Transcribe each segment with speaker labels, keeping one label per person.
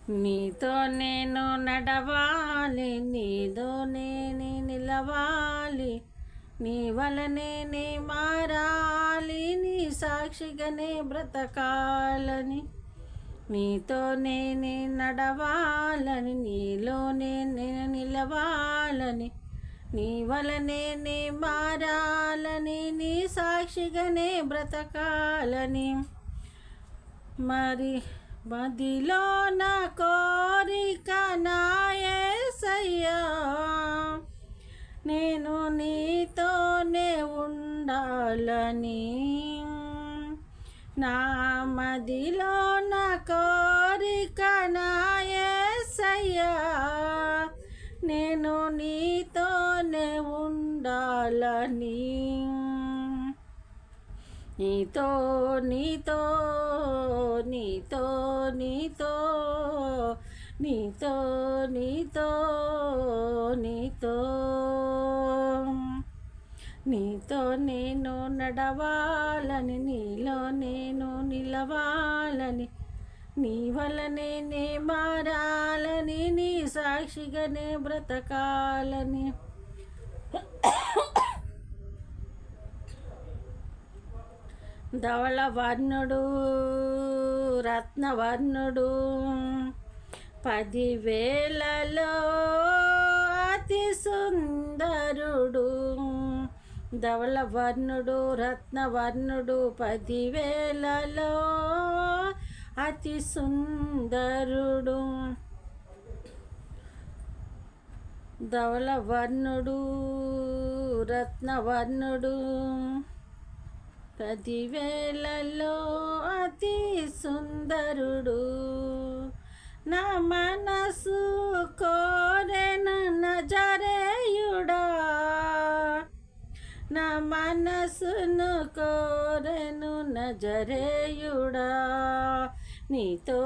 Speaker 1: నీతో నేను నడవాలి, నీతో నేను నిలవాలి, నీ వలనే మారాలి, నీ సాక్షిగానే బ్రతకాలని. నీతో నేను నడవాలని, నీలోనే నేను నిలవాలని, నీ వలనే మారాలని, నీ సాక్షిగానే బ్రతకాలని. మరి మదిలో నా కోరిక నా యేసయ్యా, నేను నీతోనే ఉండాలని. నా మదిలో నా కోరిక నా యేసయ్యా, నేను నీతోనే ఉండాలని. నీతో నీతో నీతో నీతో నీతో నీతో నీతో నీతో నేను నడవాలని, నీలో నేను నిలవాలని, నీ వలనే మారాలని, నీ సాక్షిగానే బ్రతకాలని. ధవళవర్ణుడు రత్నవర్ణుడు 10,000లో అతి సుందరుడు. ధవళవర్ణుడు రత్నవర్ణుడు 10,000లో అతి సుందరుడు. ధవళవర్ణుడు రత్నవర్ణుడు 10,000లో అతి సుందరుడు. నా మనసు కోరెను నజరేయుడా, నా మనసును కోరెను నజరేయుడా. నీతో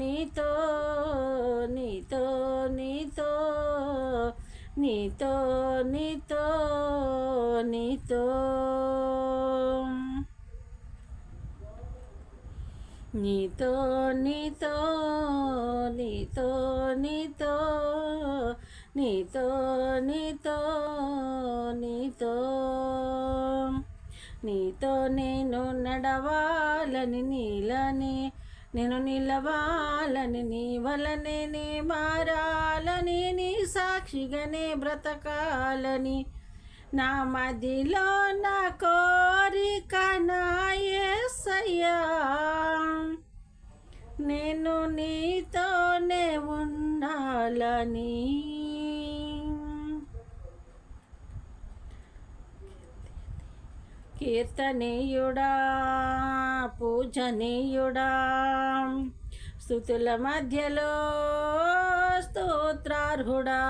Speaker 1: నీతో నీతో నీతో నీతో నీతో నీతో నీతో నీతో నీతో నీతో నీతో నీతో నీతో నీతో నేను నడవాలని, నీలని నేను నిలవాలని, నీ వలనే మారాలని, నీ సాక్షిగానే బ్రతకాలని. నా మదిలో నా కోరిక నా యేసయ్యా, నేను నీతోనే ఉండాలని. కీర్తనీయుడా పూజనీయుడా, స్తుతుల మధ్యలో స్తోత్రార్హుడా.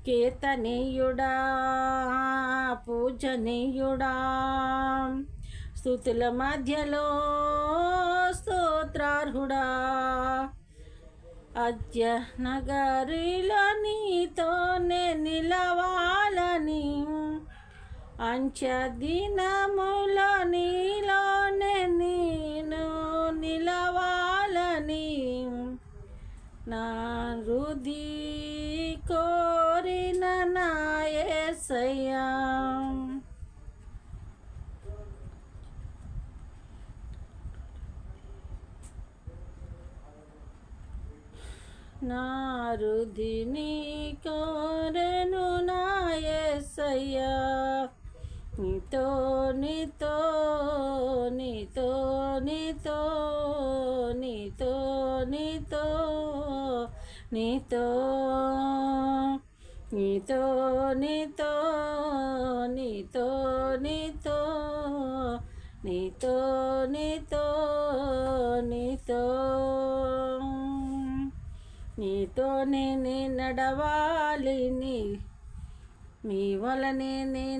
Speaker 1: కీర్తనీయుడా పూజనీయుడా, స్తుతుల మధ్యలో స్తోత్రార్హుడా. అద్య నగరిలో నీతోనే నిలవాలని, అంచె దినములో నీలోనే నేను నిలవాలని. నా హృది కోరిన నా యేసయ్యా, నా హృదిని కోరెను నా యేసయ్యా. నీతో నీతో నీతో నీతో నీతో నీతో నీతో నీతో నీతో నీతో నీతో నీతో నీతో నీతో నీతో నేను నడవాలి, నీ వలనే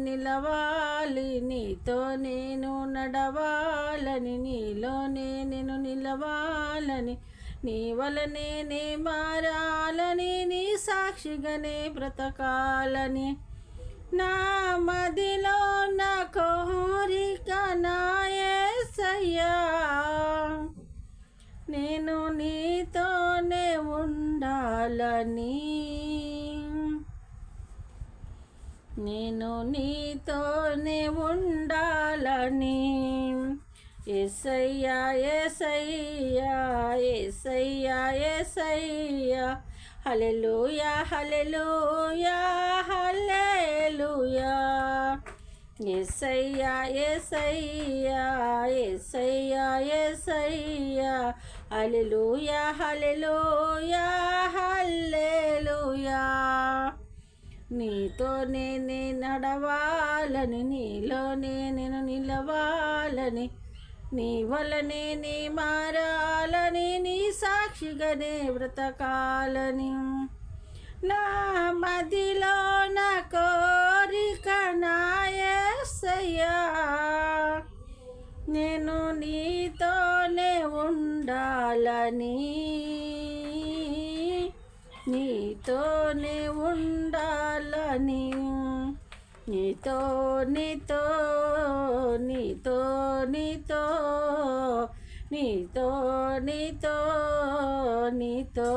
Speaker 1: నిలవాలి, నీతో నేను నడవాలని, నీలోనే నేను నిలవాలని, నీ వలనే మారాలని, నీ సాక్షిగానే బ్రతకాలని. నా మదిలో నా కోరిక నా యేసయ్యా, నేను నీతో నేను నీతోనే ఉండాలని. యేసయ్యా యేసయ్యా యేసయ్యా యేసయ్యా హల్లెలూయా హల్లెలూయా హల్లెలూయా. యేసయ్యా యేసయ్యా యేసయ్యా యేసయ్యా హల్లెలూయా హల్లెలూయా హల్లెలూయా. నీతోనే నే నడవాలని, నీలోనే నేను నిలవాలని, నీ వలనే నీ మారాలని, నీ సాక్షిగానే బ్రతకాలని. నా మదిలో నా కోరిక నా యేసయ్యా, నేను నీతోనే ఉండాలని, నీతోనే ఉండాలని. నీతో నీతో నీతో నీతో నీతో నీతో నీతో